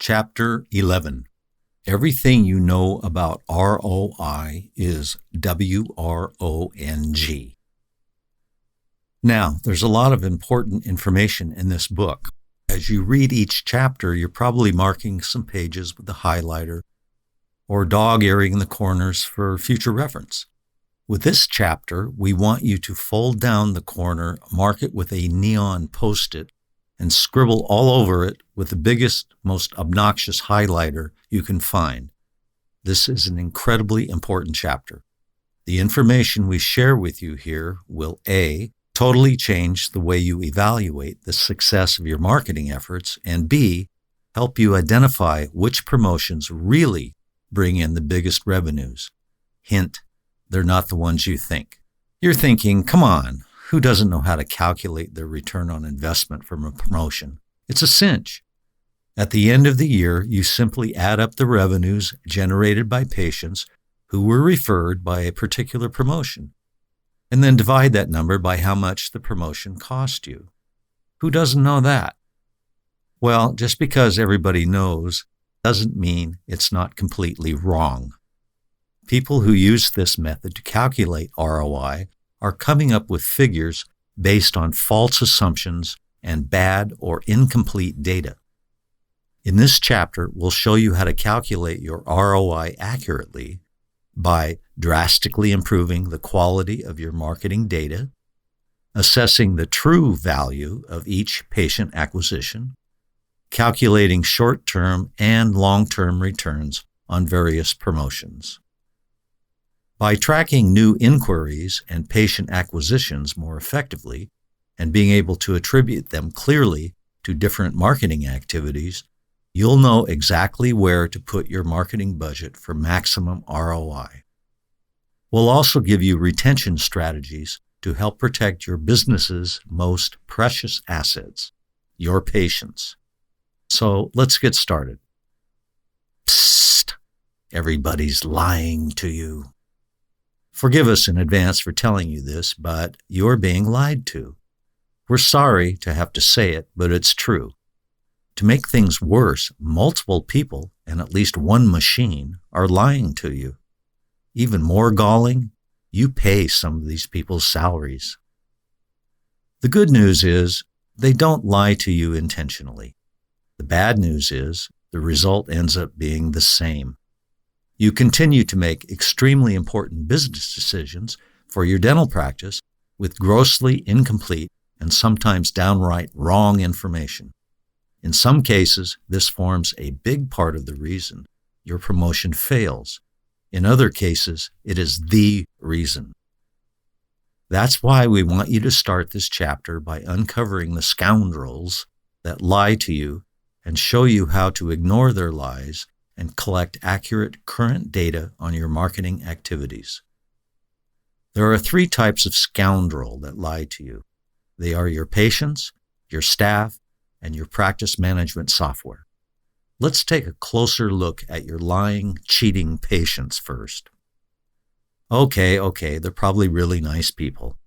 Chapter 11. Everything you know about ROI is WRONG. Now, there's a lot of important information in this book. As you read each chapter, you're probably marking some pages with a highlighter or dog-earing the corners for future reference. With this chapter, we want you to fold down the corner, mark it with a neon post-it, and scribble all over it with the biggest, most obnoxious highlighter you can find. This is an incredibly important chapter. The information we share with you here will A, totally change the way you evaluate the success of your marketing efforts, and B, help you identify which promotions really bring in the biggest revenues. Hint, they're not the ones you think. You're thinking, come on, who doesn't know how to calculate their return on investment from a promotion? It's a cinch. At the end of the year, you simply add up the revenues generated by patients who were referred by a particular promotion, and then divide that number by how much the promotion cost you. Who doesn't know that? Well, just because everybody knows doesn't mean it's not completely wrong. People who use this method to calculate ROI are coming up with figures based on false assumptions and bad or incomplete data. In this chapter, we'll show you how to calculate your ROI accurately by drastically improving the quality of your marketing data, assessing the true value of each patient acquisition, calculating short-term and long-term returns on various promotions. By tracking new inquiries and patient acquisitions more effectively and being able to attribute them clearly to different marketing activities, you'll know exactly where to put your marketing budget for maximum ROI. We'll also give you retention strategies to help protect your business's most precious assets, your patients. So let's get started. Psst! Everybody's lying to you. Forgive us in advance for telling you this, but you're being lied to. We're sorry to have to say it, but it's true. To make things worse, multiple people and at least one machine are lying to you. Even more galling, you pay some of these people's salaries. The good news is they don't lie to you intentionally. The bad news is the result ends up being the same. You continue to make extremely important business decisions for your dental practice with grossly incomplete and sometimes downright wrong information. In some cases, this forms a big part of the reason your promotion fails. In other cases, it is the reason. That's why we want you to start this chapter by uncovering the scoundrels that lie to you and show you how to ignore their lies and collect accurate current data on your marketing activities. There are 3 types of scoundrel that lie to you. They are your patients, your staff, and your practice management software. Let's take a closer look at your lying, cheating patients first. Okay, they're probably really nice people.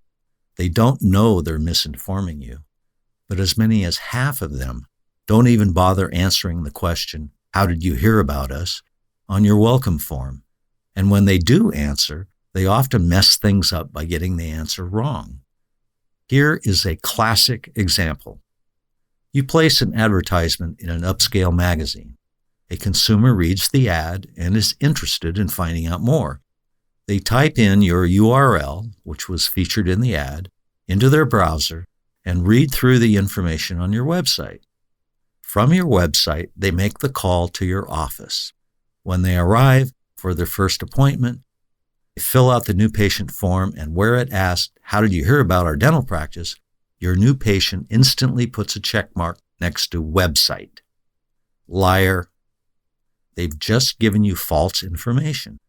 They don't know they're misinforming you, but as many as half of them don't even bother answering the question, "How did you hear about us?" on your welcome form. And when they do answer, they often mess things up by getting the answer wrong. Here is a classic example. You place an advertisement in an upscale magazine. A consumer reads the ad and is interested in finding out more. They type in your URL, which was featured in the ad, into their browser and read through the information on your website. From your website, they make the call to your office. When they arrive for their first appointment, they fill out the new patient form, and where it asks, "How did you hear about our dental practice?" your new patient instantly puts a check mark next to website. Liar. They've just given you false information.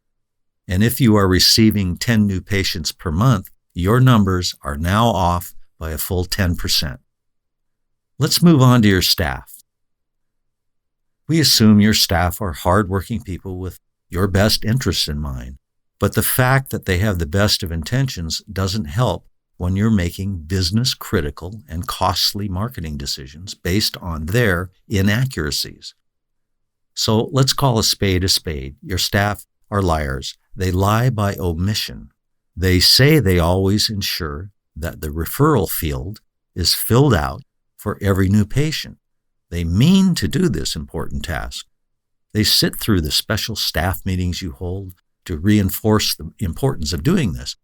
And if you are receiving 10 new patients per month, your numbers are now off by a full 10%. Let's move on to your staff. We assume your staff are hardworking people with your best interests in mind, but the fact that they have the best of intentions doesn't help when you're making business-critical and costly marketing decisions based on their inaccuracies. So let's call a spade a spade. Your staff are liars. They lie by omission. They say they always ensure that the referral field is filled out for every new patient. They mean to do this important task. They sit through the special staff meetings you hold to reinforce the importance of doing this.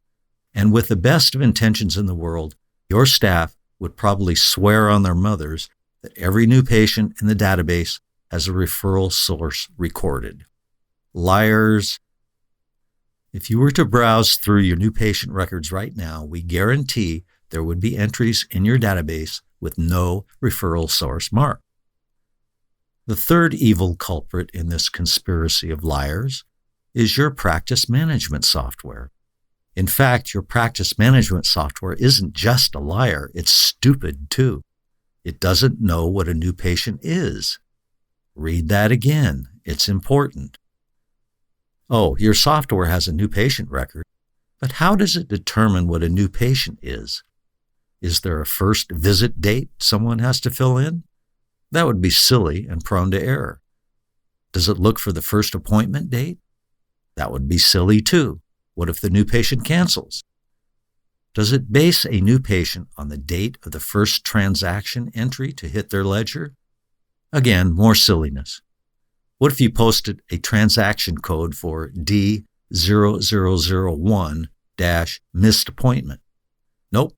And with the best of intentions in the world, your staff would probably swear on their mothers that every new patient in the database has a referral source recorded. Liars. If you were to browse through your new patient records right now, we guarantee there would be entries in your database with no referral source marked. The third evil culprit in this conspiracy of liars is your practice management software. In fact, your practice management software isn't just a liar, it's stupid too. It doesn't know what a new patient is. Read that again. It's important. Oh, your software has a new patient record, but how does it determine what a new patient is? Is there a first visit date someone has to fill in? That would be silly and prone to error. Does it look for the first appointment date? That would be silly too. What if the new patient cancels? Does it base a new patient on the date of the first transaction entry to hit their ledger? Again, more silliness. What if you posted a transaction code for D0001-missed appointment? Nope.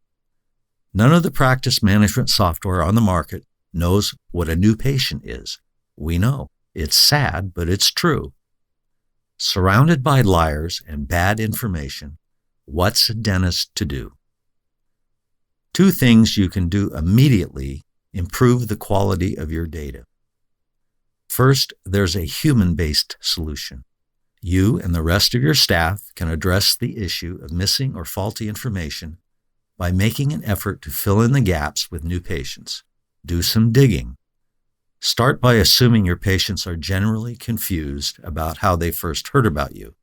None of the practice management software on the market knows what a new patient is. We know. It's sad, but it's true. Surrounded by liars and bad information, what's a dentist to do? Two things you can do immediately improve the quality of your data. First, there's a human-based solution. You and the rest of your staff can address the issue of missing or faulty information by making an effort to fill in the gaps with new patients. Do some digging. Start by assuming your patients are generally confused about how they first heard about you.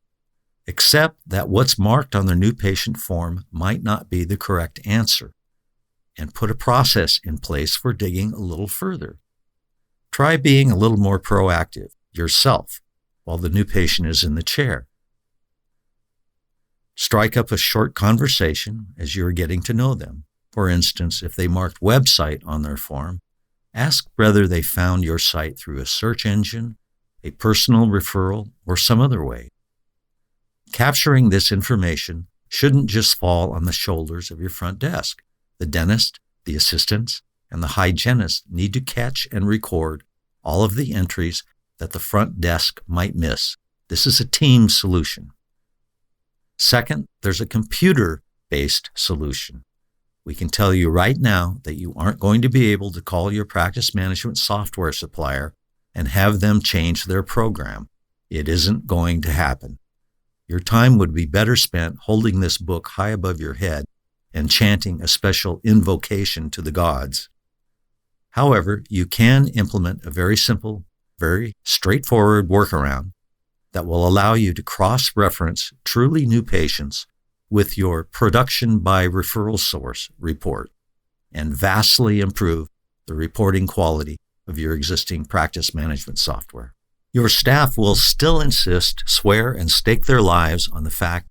Accept that what's marked on their new patient form might not be the correct answer, and put a process in place for digging a little further. Try being a little more proactive yourself while the new patient is in the chair. Strike up a short conversation as you are getting to know them. For instance, if they marked website on their form, ask whether they found your site through a search engine, a personal referral, or some other way. Capturing this information shouldn't just fall on the shoulders of your front desk. The dentist, the assistants, and the hygienist need to catch and record all of the entries that the front desk might miss. This is a team solution. Second, there's a computer-based solution. We can tell you right now that you aren't going to be able to call your practice management software supplier and have them change their program. It isn't going to happen. Your time would be better spent holding this book high above your head and chanting a special invocation to the gods. However, you can implement a very simple, very straightforward workaround that will allow you to cross-reference truly new patients with your production by referral source report and vastly improve the reporting quality of your existing practice management software. Your staff will still insist, swear, and stake their lives on the fact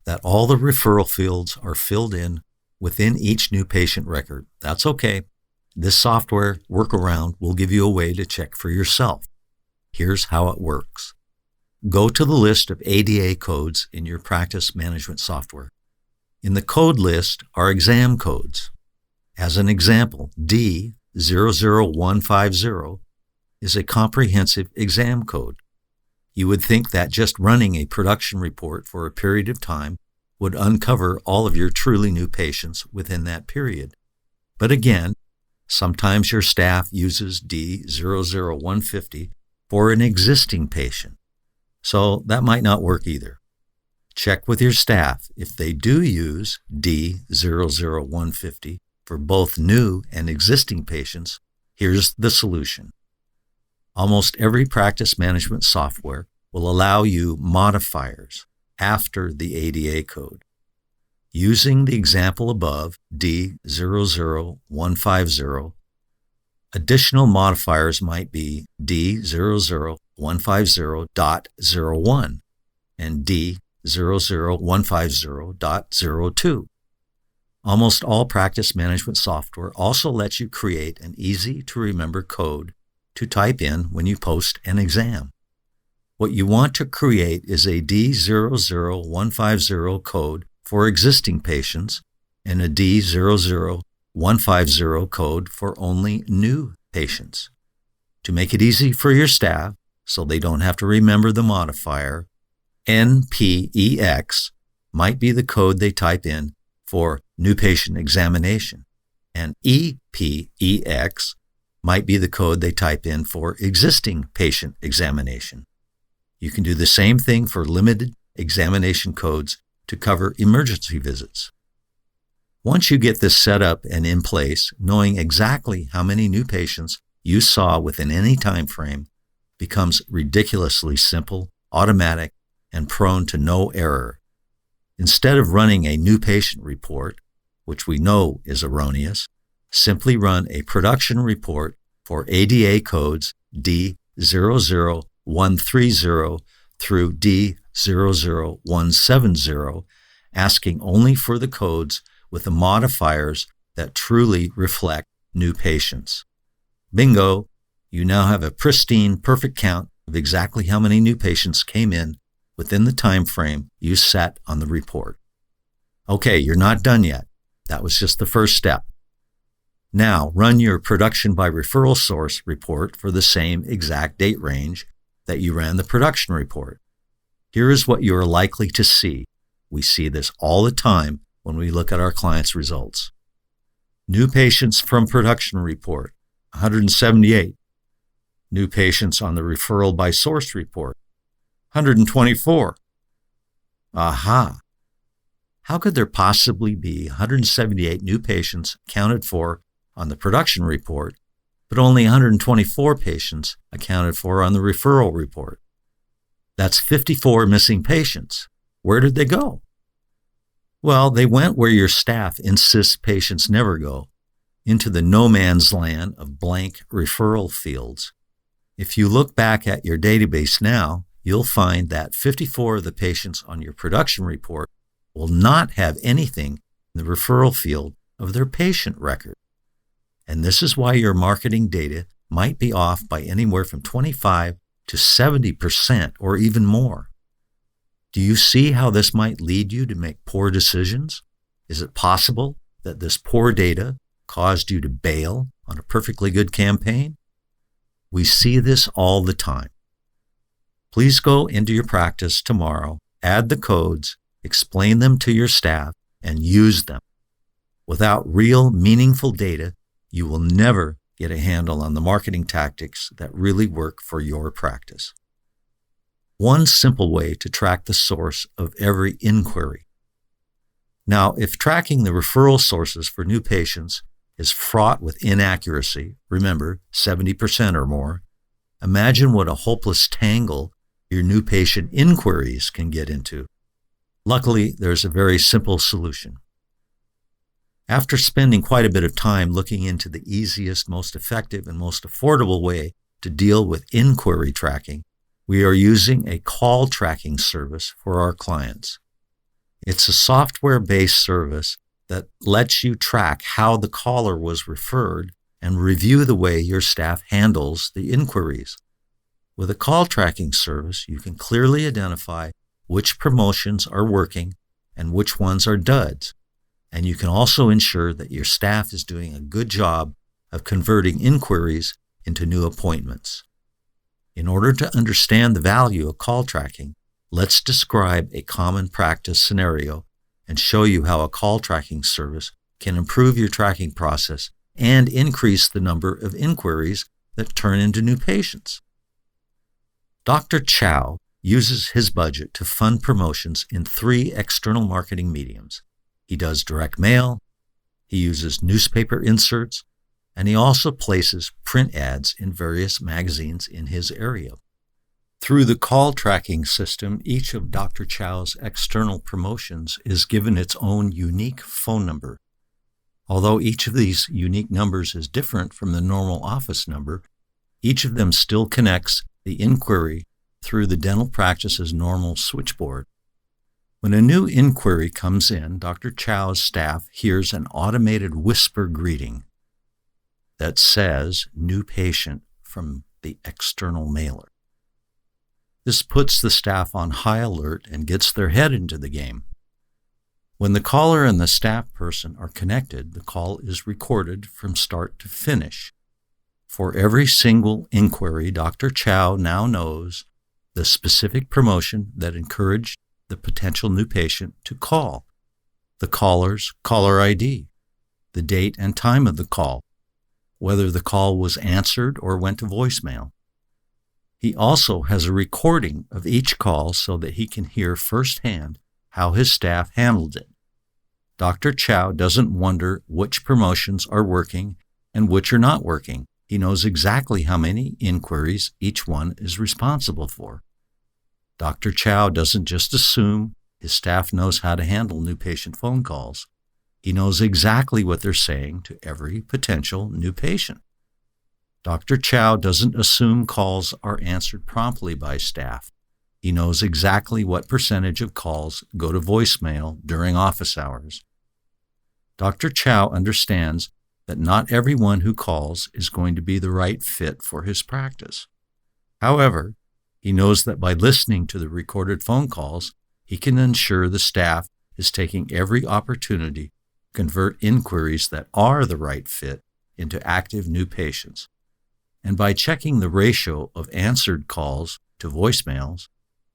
that all the referral fields are filled in within each new patient record. That's okay. This software workaround will give you a way to check for yourself. Here's how it works. Go to the list of ADA codes in your practice management software. In the code list are exam codes. As an example, D00150 is a comprehensive exam code. You would think that just running a production report for a period of time would uncover all of your truly new patients within that period. But again, sometimes your staff uses D00150 for an existing patient. So that might not work either. Check with your staff. If they do use D00150 for both new and existing patients, here's the solution. Almost every practice management software will allow you modifiers after the ADA code. Using the example above, D00150, additional modifiers might be D00 D00150.01 and D00150.02. Almost all practice management software also lets you create an easy-to-remember code to type in when you post an exam. What you want to create is a D00150 code for existing patients and a D00150 code for only new patients. To make it easy for your staff, so they don't have to remember the modifier, NPEX might be the code they type in for new patient examination, and EPEX might be the code they type in for existing patient examination. You can do the same thing for limited examination codes to cover emergency visits. Once you get this set up and in place, knowing exactly how many new patients you saw within any time frame becomes ridiculously simple, automatic, and prone to no error. Instead of running a new patient report, which we know is erroneous, simply run a production report for ADA codes D00130 through D00170, asking only for the codes with the modifiers that truly reflect new patients. Bingo! You now have a pristine, perfect count of exactly how many new patients came in within the time frame you set on the report. Okay, you're not done yet. That was just the first step. Now, run your production by referral source report for the same exact date range that you ran the production report. Here is what you are likely to see. We see this all the time when we look at our clients' results. New patients from production report, 178. New patients on the referral by source report, 124. Aha! How could there possibly be 178 new patients accounted for on the production report, but only 124 patients accounted for on the referral report? That's 54 missing patients. Where did they go? Well, they went where your staff insists patients never go, into the no man's land of blank referral fields. If you look back at your database now, you'll find that 54 of the patients on your production report will not have anything in the referral field of their patient record. And this is why your marketing data might be off by anywhere from 25 to 70% or even more. Do you see how this might lead you to make poor decisions? Is it possible that this poor data caused you to bail on a perfectly good campaign? We see this all the time. Please go into your practice tomorrow, add the codes, explain them to your staff, and use them. Without real, meaningful data, you will never get a handle on the marketing tactics that really work for your practice. One simple way to track the source of every inquiry. Now, if tracking the referral sources for new patients is fraught with inaccuracy, remember, 70% or more, imagine what a hopeless tangle your new patient inquiries can get into. Luckily, there's a very simple solution. After spending quite a bit of time looking into the easiest, most effective, and most affordable way to deal with inquiry tracking, we are using a call tracking service for our clients. It's a software-based service that lets you track how the caller was referred and review the way your staff handles the inquiries. With a call tracking service, you can clearly identify which promotions are working and which ones are duds. And you can also ensure that your staff is doing a good job of converting inquiries into new appointments. In order to understand the value of call tracking, let's describe a common practice scenario and show you how a call tracking service can improve your tracking process and increase the number of inquiries that turn into new patients. Dr. Chow uses his budget to fund promotions in 3 external marketing mediums. He does direct mail, he uses newspaper inserts, and he also places print ads in various magazines in his area. Through the call tracking system, each of Dr. Chow's external promotions is given its own unique phone number. Although each of these unique numbers is different from the normal office number, each of them still connects the inquiry through the dental practice's normal switchboard. When a new inquiry comes in, Dr. Chow's staff hears an automated whisper greeting that says, "New patient," from the external mailer. This puts the staff on high alert and gets their head into the game. When the caller and the staff person are connected, the call is recorded from start to finish. For every single inquiry, Dr. Chow now knows the specific promotion that encouraged the potential new patient to call, the caller's caller ID, the date and time of the call, whether the call was answered or went to voicemail. He also has a recording of each call so that he can hear firsthand how his staff handled it. Dr. Chow doesn't wonder which promotions are working and which are not working. He knows exactly how many inquiries each one is responsible for. Dr. Chow doesn't just assume his staff knows how to handle new patient phone calls. He knows exactly what they're saying to every potential new patient. Dr. Chow doesn't assume calls are answered promptly by staff. He knows exactly what percentage of calls go to voicemail during office hours. Dr. Chow understands that not everyone who calls is going to be the right fit for his practice. However, he knows that by listening to the recorded phone calls, he can ensure the staff is taking every opportunity to convert inquiries that are the right fit into active new patients. And by checking the ratio of answered calls to voicemails,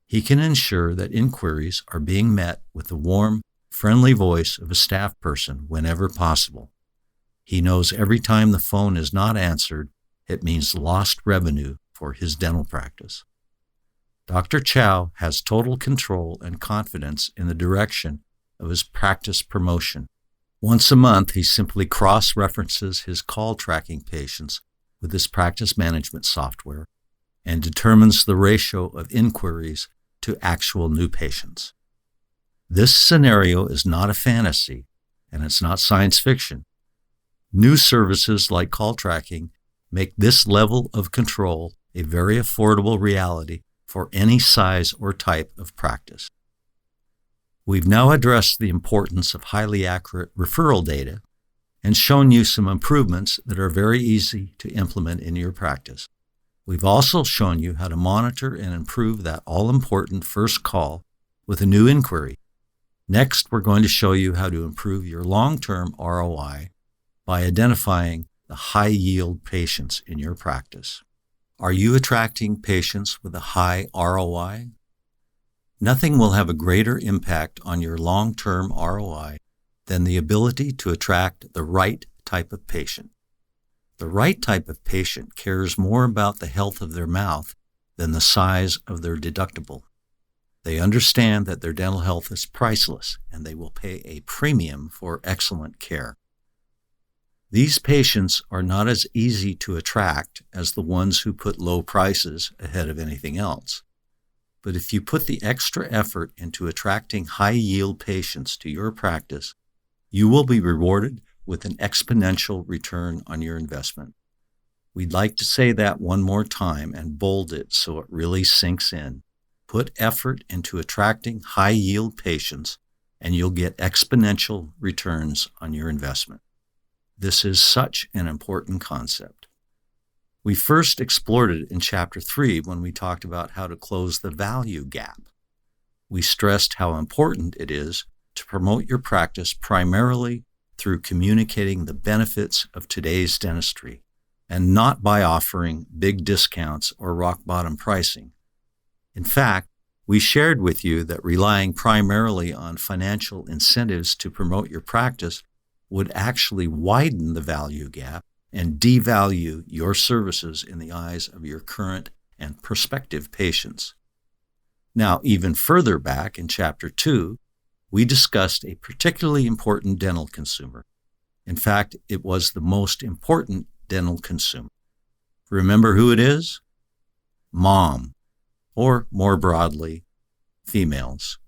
he can ensure that inquiries are being met with the warm, friendly voice of a staff person whenever possible. He knows every time the phone is not answered, it means lost revenue for his dental practice. Dr. Chow has total control and confidence in the direction of his practice promotion. Once a month, he simply cross-references his call tracking patients with his practice management software and determines the ratio of inquiries to actual new patients. This scenario is not a fantasy, and it's not science fiction. New services like call tracking make this level of control a very affordable reality for any size or type of practice. We've now addressed the importance of highly accurate referral data and shown you some improvements that are very easy to implement in your practice. We've also shown you how to monitor and improve that all-important first call with a new inquiry. Next, we're going to show you how to improve your long-term ROI by identifying the high-yield patients in your practice. Are you attracting patients with a high ROI? Nothing will have a greater impact on your long-term ROI than the ability to attract the right type of patient. The right type of patient cares more about the health of their mouth than the size of their deductible. They understand that their dental health is priceless, and they will pay a premium for excellent care. These patients are not as easy to attract as the ones who put low prices ahead of anything else. But if you put the extra effort into attracting high-yield patients to your practice, you will be rewarded with an exponential return on your investment. We'd like to say that one more time and bold it so it really sinks in. Put effort into attracting high-yield patients, and you'll get exponential returns on your investment. This is such an important concept. We first explored it in Chapter 3 when we talked about how to close the value gap. We stressed how important it is to promote your practice primarily through communicating the benefits of today's dentistry, and not by offering big discounts or rock-bottom pricing. In fact, we shared with you that relying primarily on financial incentives to promote your practice would actually widen the value gap and devalue your services in the eyes of your current and prospective patients. Now, even further back in Chapter 2, we discussed a particularly important dental consumer. In fact, it was the most important dental consumer. Remember who it is? Mom, or more broadly, females.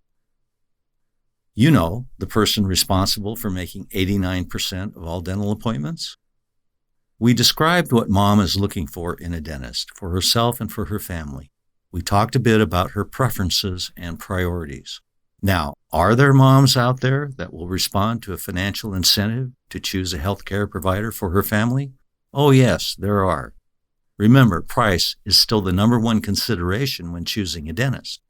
You know, the person responsible for making 89% of all dental appointments? We described what mom is looking for in a dentist, for herself and for her family. We talked a bit about her preferences and priorities. Now, are there moms out there that will respond to a financial incentive to choose a healthcare provider for her family? Oh yes, there are. Remember, price is still the number one consideration when choosing a dentist.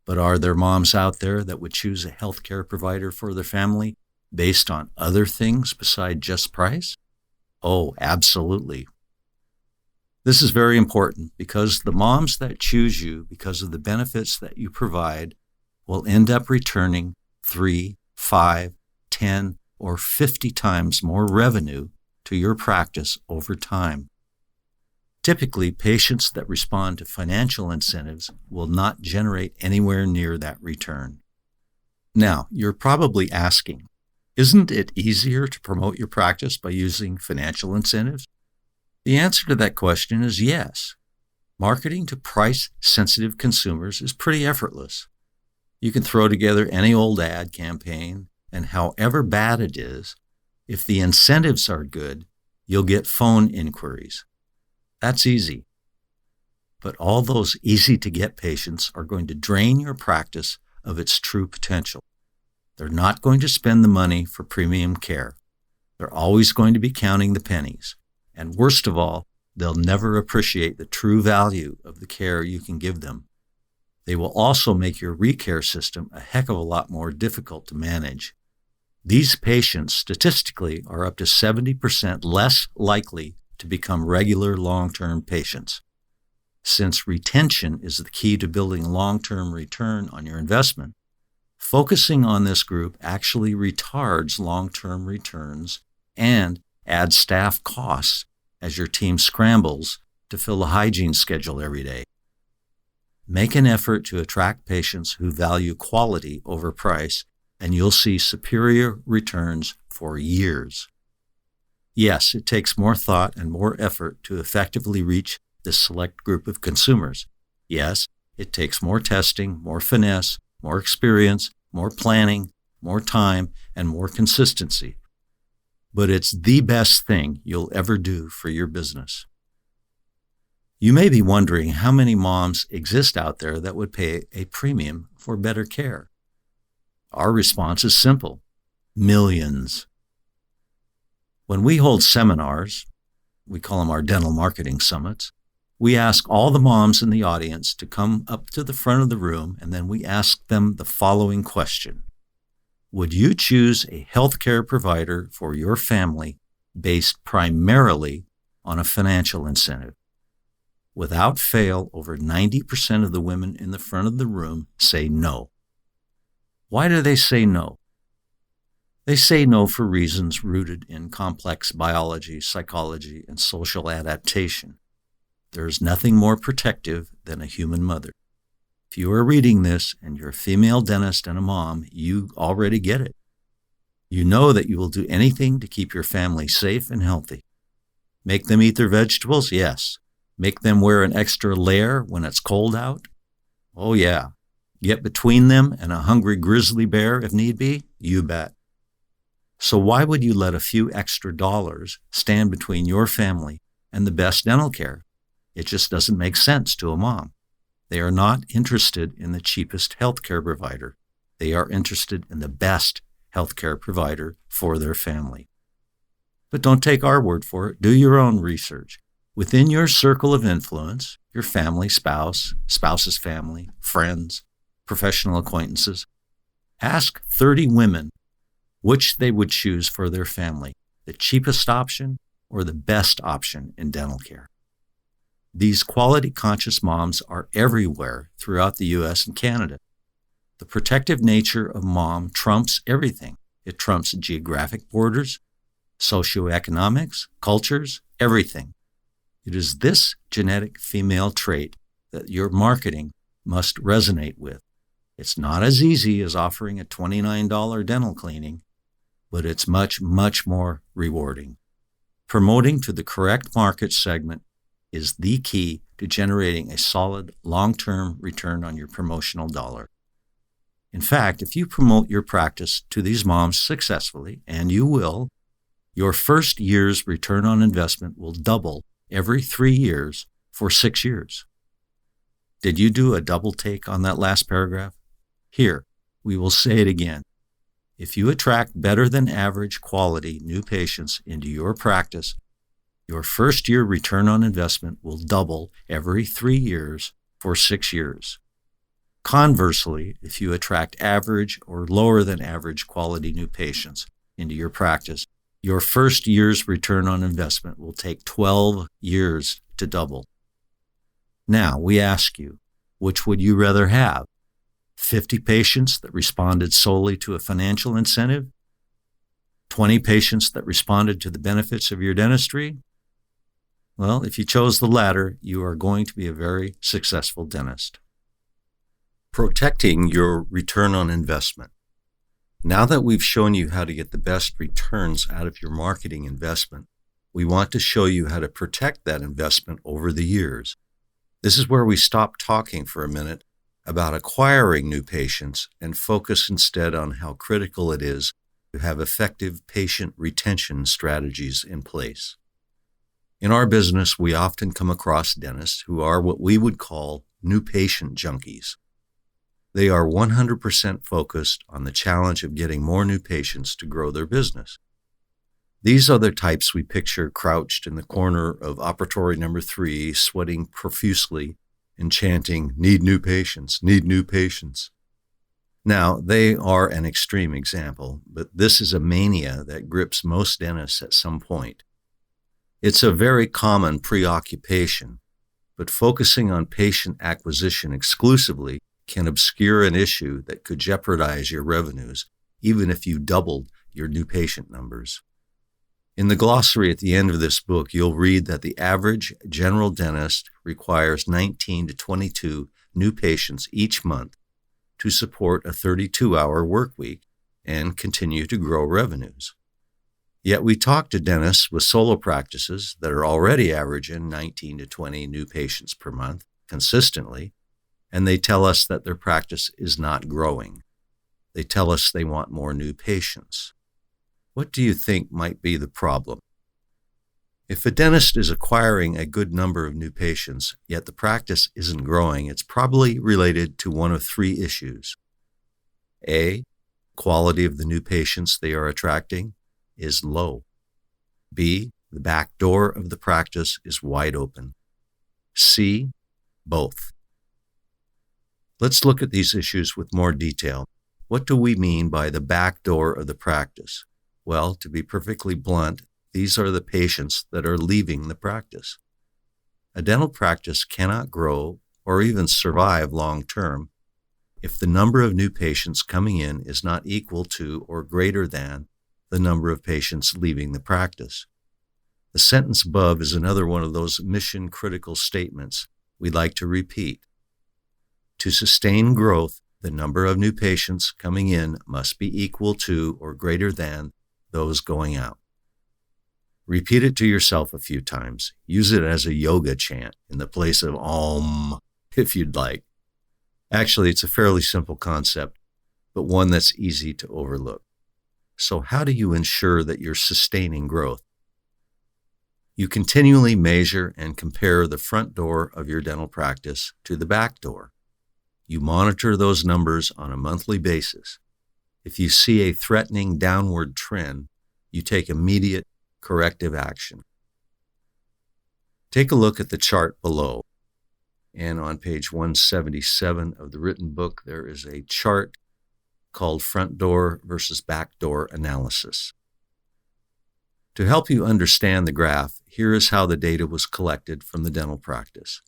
But are there moms out there that would choose a healthcare provider for their family based on other things besides just price? Oh, absolutely. This is very important because the moms that choose you because of the benefits that you provide will end up returning 3, 5, 10, or 50 times more revenue to your practice over time. Typically, patients that respond to financial incentives will not generate anywhere near that return. Now, you're probably asking, isn't it easier to promote your practice by using financial incentives? The answer to that question is yes. Marketing to price-sensitive consumers is pretty effortless. You can throw together any old ad campaign, and however bad it is, if the incentives are good, you'll get phone inquiries. That's easy. But all those easy-to-get patients are going to drain your practice of its true potential. They're not going to spend the money for premium care. They're always going to be counting the pennies. And worst of all, they'll never appreciate the true value of the care you can give them. They will also make your ReCare system a heck of a lot more difficult to manage. These patients statistically are up to 70% less likely to become regular long-term patients. Since retention is the key to building long-term return on your investment, focusing on this group actually retards long-term returns and adds staff costs as your team scrambles to fill a hygiene schedule every day. Make an effort to attract patients who value quality over price, and you'll see superior returns for years. Yes, it takes more thought and more effort to effectively reach this select group of consumers. Yes, it takes more testing, more finesse, more experience, more planning, more time, and more consistency. But it's the best thing you'll ever do for your business. You may be wondering how many moms exist out there that would pay a premium for better care. Our response is simple: millions. When we hold seminars, we call them our dental marketing summits, we ask all the moms in the audience to come up to the front of the room, and then we ask them the following question. Would you choose a healthcare provider for your family based primarily on a financial incentive? Without fail, over 90% of the women in the front of the room say no. Why do they say no? They say no for reasons rooted in complex biology, psychology, and social adaptation. There is nothing more protective than a human mother. If you are reading this and you're a female dentist and a mom, you already get it. You know that you will do anything to keep your family safe and healthy. Make them eat their vegetables? Yes. Make them wear an extra layer when it's cold out? Oh yeah. Get between them and a hungry grizzly bear if need be? You bet. So why would you let a few extra dollars stand between your family and the best dental care? It just doesn't make sense to a mom. They are not interested in the cheapest healthcare provider. They are interested in the best healthcare provider for their family. But don't take our word for it. Do your own research. Within your circle of influence, your family, spouse's family, friends, professional acquaintances, ask 30 women which they would choose for their family, the cheapest option or the best option in dental care. These quality-conscious moms are everywhere throughout the U.S. and Canada. The protective nature of mom trumps everything. It trumps geographic borders, socioeconomics, cultures, everything. It is this genetic female trait that your marketing must resonate with. It's not as easy as offering a $29 dental cleaning, but it's much, much more rewarding. Promoting to the correct market segment is the key to generating a solid long-term return on your promotional dollar. In fact, if you promote your practice to these moms successfully, and you will, Your first year's return on investment will double every 3 years for 6 years. Did you do a double take on that last paragraph? Here, we will say it again. If you attract better than average quality new patients into your practice, your first year return on investment will double every 3 years for 6 years. Conversely, if you attract average or lower than average quality new patients into your practice, your first year's return on investment will take 12 years to double. Now, we ask you, which would you rather have? 50 patients that responded solely to a financial incentive? 20 patients that responded to the benefits of your dentistry? Well, if you chose the latter, you are going to be a very successful dentist. Protecting your return on investment. Now that we've shown you how to get the best returns out of your marketing investment, we want to show you how to protect that investment over the years. This is where we stop talking for a minute about acquiring new patients and focus instead on how critical it is to have effective patient retention strategies in place. In our business, we often come across dentists who are what we would call new patient junkies. They are 100% focused on the challenge of getting more new patients to grow their business. These are the types we picture crouched in the corner of operatory number 3, sweating profusely and chanting, "Need new patients, need new patients." Now, they are an extreme example, but this is a mania that grips most dentists at some point. It's a very common preoccupation, but focusing on patient acquisition exclusively can obscure an issue that could jeopardize your revenues, even if you doubled your new patient numbers. In the glossary at the end of this book, you'll read that the average general dentist requires 19 to 22 new patients each month to support a 32-hour work week and continue to grow revenues. Yet we talk to dentists with solo practices that are already averaging 19 to 20 new patients per month consistently, and they tell us that their practice is not growing. They tell us they want more new patients. What do you think might be the problem? If a dentist is acquiring a good number of new patients, yet the practice isn't growing, it's probably related to one of 3 issues. A, quality of the new patients they are attracting is low. B, the back door of the practice is wide open. C, both. Let's look at these issues with more detail. What do we mean by the back door of the practice? Well, to be perfectly blunt, these are the patients that are leaving the practice. A dental practice cannot grow or even survive long term if the number of new patients coming in is not equal to or greater than the number of patients leaving the practice. The sentence above is another one of those mission-critical statements we like to repeat. To sustain growth, the number of new patients coming in must be equal to or greater than those going out. Repeat it to yourself a few times. Use it as a yoga chant in the place of Om, if you'd like. Actually, it's a fairly simple concept, but one that's easy to overlook. So how do you ensure that you're sustaining growth? You continually measure and compare the front door of your dental practice to the back door. You monitor those numbers on a monthly basis. If you see a threatening downward trend, you take immediate corrective action. Take a look at the chart below. And on page 177 of the written book, there is a chart called Front Door versus Back Door Analysis. To help you understand the graph, here is how the data was collected from the dental practice.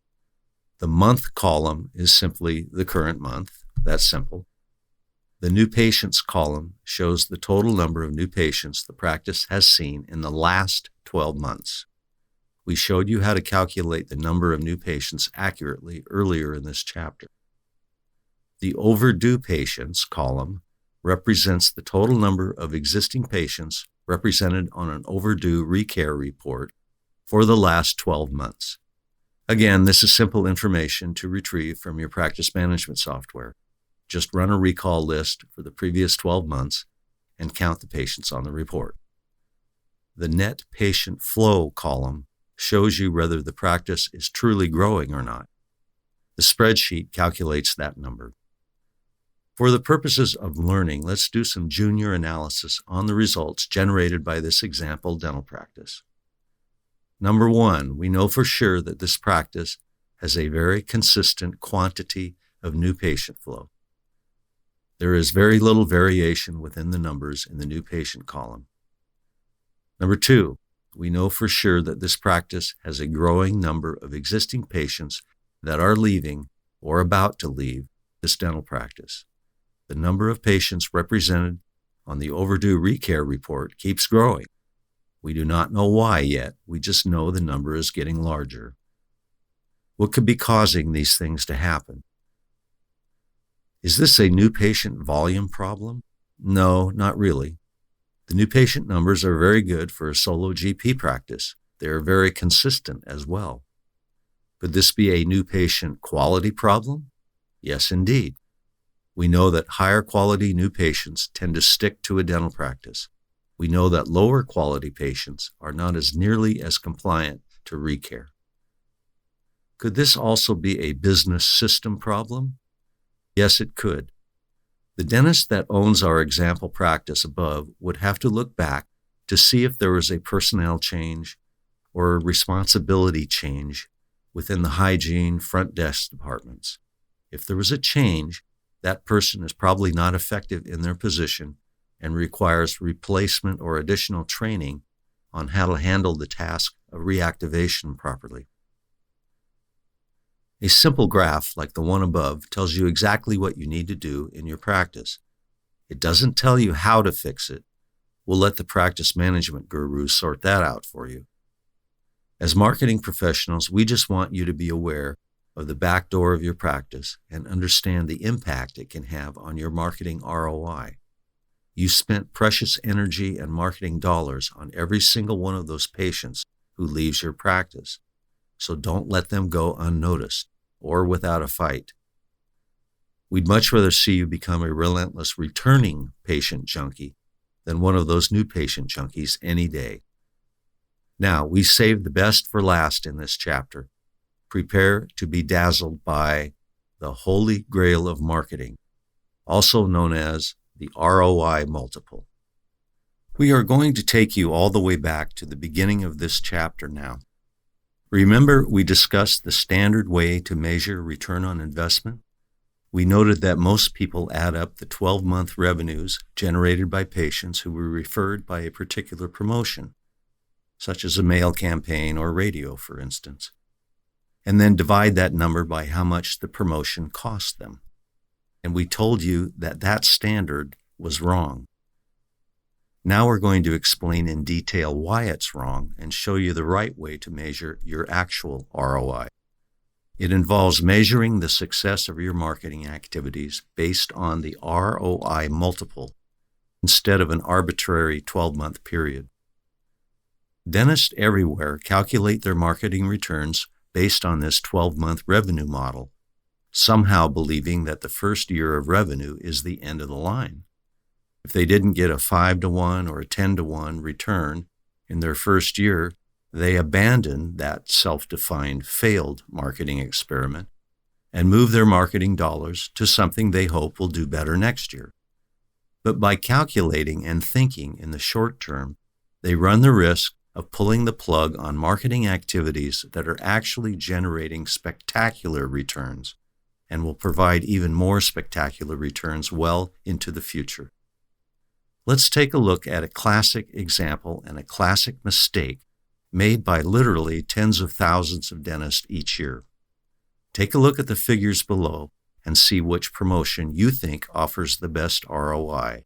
The month column is simply the current month. That's simple. The new patients column shows the total number of new patients the practice has seen in the last 12 months. We showed you how to calculate the number of new patients accurately earlier in this chapter. The overdue patients column represents the total number of existing patients represented on an overdue recare report for the last 12 months. Again, this is simple information to retrieve from your practice management software. Just run a recall list for the previous 12 months and count the patients on the report. The net patient flow column shows you whether the practice is truly growing or not. The spreadsheet calculates that number. For the purposes of learning, let's do some junior analysis on the results generated by this example dental practice. Number one, we know for sure that this practice has a very consistent quantity of new patient flow. There is very little variation within the numbers in the new patient column. Number two, we know for sure that this practice has a growing number of existing patients that are leaving or about to leave this dental practice. The number of patients represented on the overdue recare report keeps growing. We do not know why yet. We just know the number is getting larger. What could be causing these things to happen? Is this a new patient volume problem? No, not really. The new patient numbers are very good for a solo GP practice. They are very consistent as well. Could this be a new patient quality problem? Yes, indeed. We know that higher quality new patients tend to stick to a dental practice. We know that lower quality patients are not as nearly as compliant to recare. Could this also be a business system problem? Yes, it could. The dentist that owns our example practice above would have to look back to see if there was a personnel change or a responsibility change within the hygiene front desk departments. If there was a change, that person is probably not effective in their position and requires replacement or additional training on how to handle the task of reactivation properly. A simple graph like the one above tells you exactly what you need to do in your practice. It doesn't tell you how to fix it. We'll let the practice management gurus sort that out for you. As marketing professionals, we just want you to be aware of the back door of your practice and understand the impact it can have on your marketing ROI. You spent precious energy and marketing dollars on every single one of those patients who leaves your practice, so don't let them go unnoticed or without a fight. We'd much rather see you become a relentless returning patient junkie than one of those new patient junkies any day. Now, we saved the best for last in this chapter. Prepare to be dazzled by the holy grail of marketing, also known as the ROI multiple. We are going to take you all the way back to the beginning of this chapter now. Remember, we discussed the standard way to measure return on investment? We noted that most people add up the 12-month revenues generated by patients who were referred by a particular promotion, such as a mail campaign or radio, for instance, and then divide that number by how much the promotion cost them. And we told you that that standard was wrong. Now we're going to explain in detail why it's wrong and show you the right way to measure your actual ROI. It involves measuring the success of your marketing activities based on the ROI multiple instead of an arbitrary 12-month period. Dentists everywhere calculate their marketing returns based on this 12-month revenue model, somehow believing that the first year of revenue is the end of the line. If they didn't get a 5-to-1 or a 10-to-1 return in their first year, they abandon that self-defined failed marketing experiment and move their marketing dollars to something they hope will do better next year. But by calculating and thinking in the short term, they run the risk of pulling the plug on marketing activities that are actually generating spectacular returns and will provide even more spectacular returns well into the future. Let's take a look at a classic example and a classic mistake made by literally tens of thousands of dentists each year. Take a look at the figures below and see which promotion you think offers the best ROI.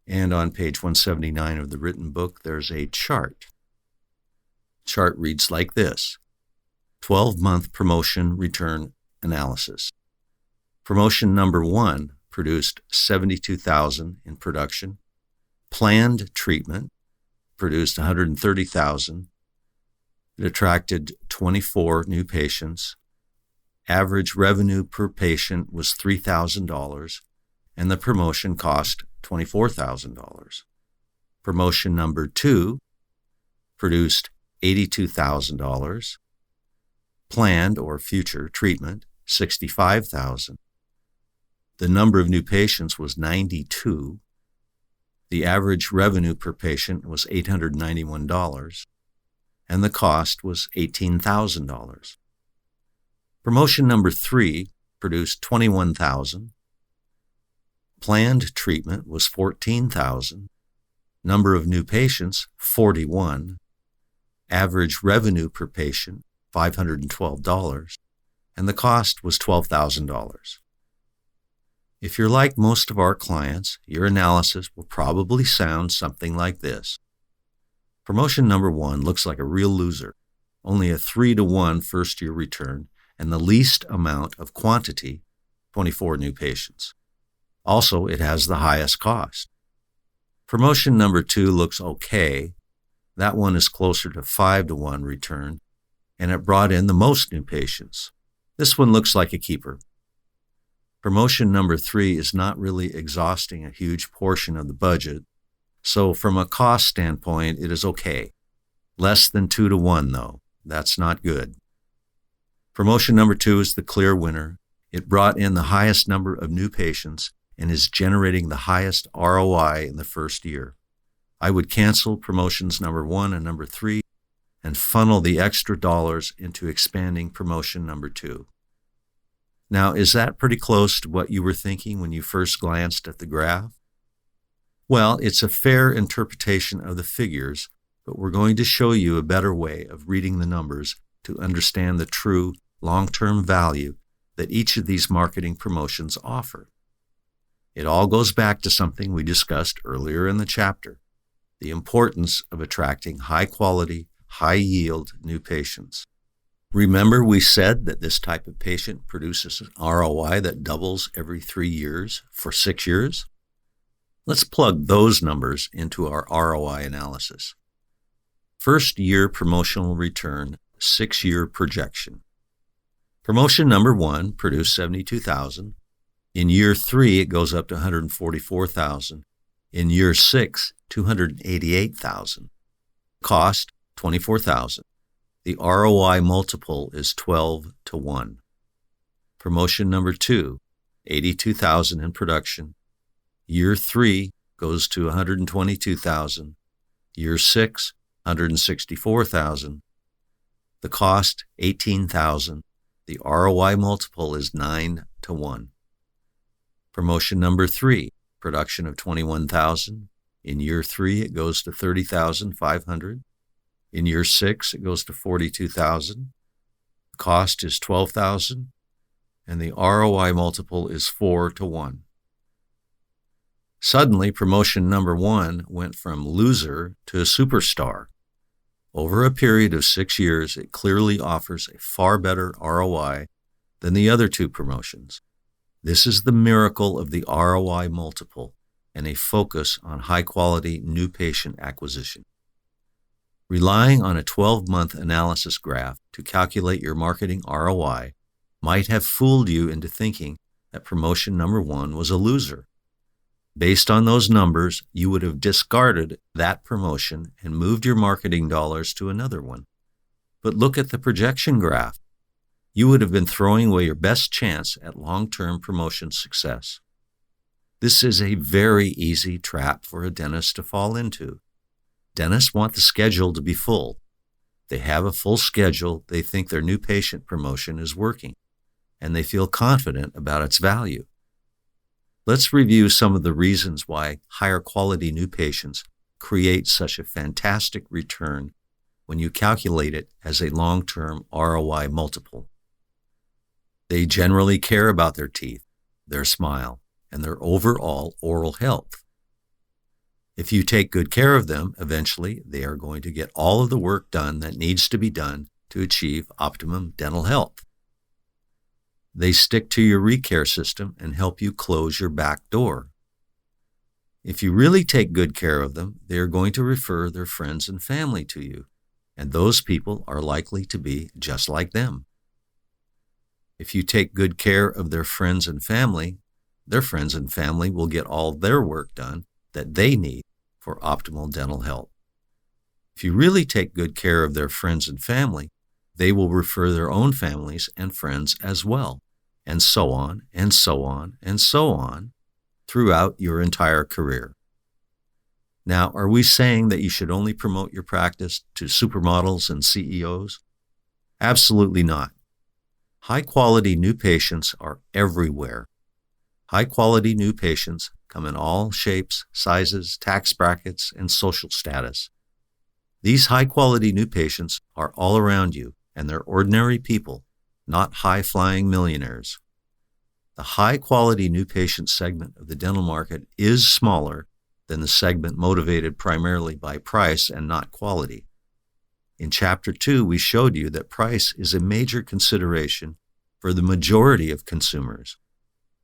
And on page 179 of the written book, there's a chart. Chart reads like this: 12-month promotion return analysis. Promotion number 1 produced $72,000 in production. Planned treatment produced $130,000. It attracted 24 new patients. Average revenue per patient was $3,000, and the promotion cost $24,000. Promotion number 2 produced $82,000. Planned or future treatment, $65,000. The number of new patients was 92. The average revenue per patient was $891, and the cost was $18,000. Promotion number 3 produced $21,000. Planned treatment was $14,000. Number of new patients, 41. Average revenue per patient, $512, and the cost was $12,000. If you're like most of our clients, your analysis will probably sound something like this. Promotion number 1 looks like a real loser, only a 3-to-1 first-year return, and the least amount of quantity, 24 new patients. Also, it has the highest cost. Promotion number 2 looks okay. That one is closer to 5-to-1 return, and it brought in the most new patients. This one looks like a keeper. Promotion number 3 is not really exhausting a huge portion of the budget, so from a cost standpoint, it is okay. Less than 2-to-1, though. That's not good. Promotion number 2 is the clear winner. It brought in the highest number of new patients and is generating the highest ROI in the first year. I would cancel promotions number 1 and number 3 and funnel the extra dollars into expanding promotion number 2. Now, is that pretty close to what you were thinking when you first glanced at the graph? Well, it's a fair interpretation of the figures, but we're going to show you a better way of reading the numbers to understand the true long-term value that each of these marketing promotions offer. It all goes back to something we discussed earlier in the chapter, the importance of attracting high-quality, high-yield new patients. Remember we said that this type of patient produces an ROI that doubles every 3 years for 6 years? Let's plug those numbers into our ROI analysis. First year promotional return, 6-year projection. Promotion number 1 produced $72,000. In year 3, it goes up to $144,000. In year 6, $288,000. Cost, $24,000. The ROI multiple is 12-to-1. Promotion number 2, $82,000 in production. Year 3 goes to $122,000. Year 6, $164,000. The cost, $18,000. The ROI multiple is 9-to-1. Promotion number 3, production of $21,000. In year 3, it goes to $30,500. In year 6, it goes to $42,000. The cost is $12,000, and the ROI multiple is 4-to-1. Suddenly, promotion number 1 went from loser to a superstar. Over a period of 6 years, it clearly offers a far better ROI than the other 2 promotions. This is the miracle of the ROI multiple and a focus on high-quality new patient acquisition. Relying on a 12-month analysis graph to calculate your marketing ROI might have fooled you into thinking that promotion number 1 was a loser. Based on those numbers, you would have discarded that promotion and moved your marketing dollars to another one. But look at the projection graph. You would have been throwing away your best chance at long-term promotion success. This is a very easy trap for a dentist to fall into. Dentists want the schedule to be full. They have a full schedule, they think their new patient promotion is working, and they feel confident about its value. Let's review some of the reasons why higher quality new patients create such a fantastic return when you calculate it as a long-term ROI multiple. They generally care about their teeth, their smile, and their overall oral health. If you take good care of them, eventually they are going to get all of the work done that needs to be done to achieve optimum dental health. They stick to your ReCare system and help you close your back door. If you really take good care of them, they are going to refer their friends and family to you, and those people are likely to be just like them. If you take good care of their friends and family will get all their work done that they need for optimal dental health. If you really take good care of their friends and family, they will refer their own families and friends as well, and so on, and so on, and so on, throughout your entire career. Now, are we saying that you should only promote your practice to supermodels and CEOs? Absolutely not. High-quality new patients are everywhere. High-quality new patients come in all shapes, sizes, tax brackets, and social status. These high-quality new patients are all around you, and they're ordinary people, not high-flying millionaires. The high-quality new patient segment of the dental market is smaller than the segment motivated primarily by price and not quality. In Chapter 2, we showed you that price is a major consideration for the majority of consumers.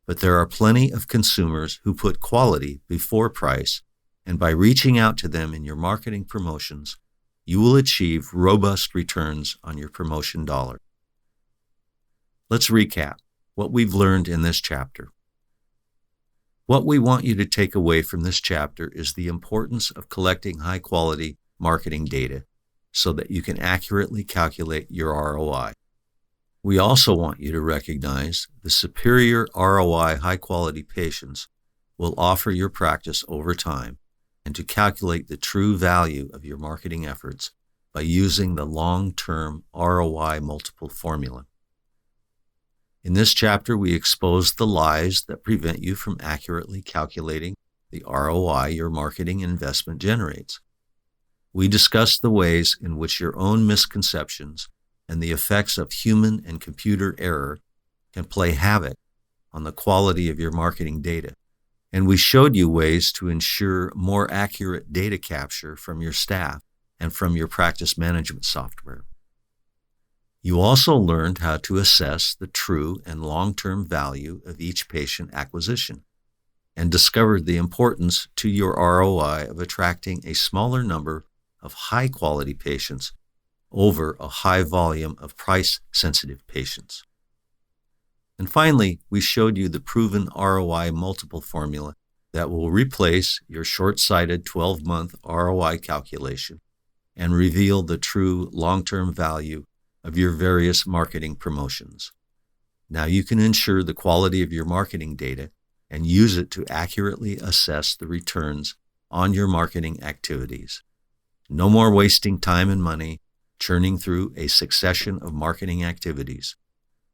But there are plenty of consumers who put quality before price, and by reaching out to them in your marketing promotions, you will achieve robust returns on your promotion dollar. Let's recap what we've learned in this chapter. What we want you to take away from this chapter is the importance of collecting high-quality marketing data so that you can accurately calculate your ROI. We also want you to recognize the superior ROI high-quality patients will offer your practice over time, and to calculate the true value of your marketing efforts by using the long-term ROI multiple formula. In this chapter, we exposed the lies that prevent you from accurately calculating the ROI your marketing investment generates. We discussed the ways in which your own misconceptions and the effects of human and computer error can play havoc on the quality of your marketing data. And we showed you ways to ensure more accurate data capture from your staff and from your practice management software. You also learned how to assess the true and long-term value of each patient acquisition, and discovered the importance to your ROI of attracting a smaller number of high-quality patients over a high volume of price-sensitive patients. And finally, we showed you the proven ROI multiple formula that will replace your short-sighted 12-month ROI calculation and reveal the true long-term value of your various marketing promotions. Now you can ensure the quality of your marketing data and use it to accurately assess the returns on your marketing activities. No more wasting time and money churning through a succession of marketing activities.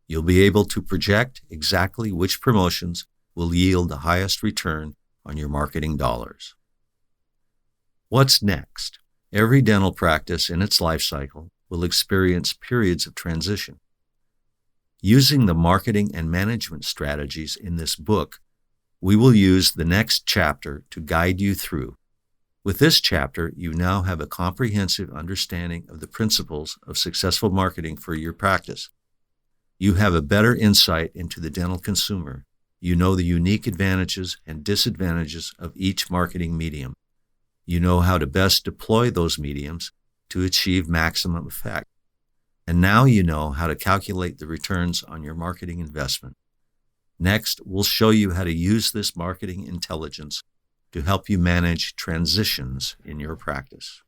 You'll be able to project exactly which promotions will yield the highest return on your marketing dollars. What's next? Every dental practice in its life cycle will experience periods of transition. Using the marketing and management strategies in this book, we will use the next chapter to guide you through. With this chapter, you now have a comprehensive understanding of the principles of successful marketing for your practice. You have a better insight into the dental consumer. You know the unique advantages and disadvantages of each marketing medium. You know how to best deploy those mediums to achieve maximum effect. And now you know how to calculate the returns on your marketing investment. Next, we'll show you how to use this marketing intelligence to help you manage transitions in your practice.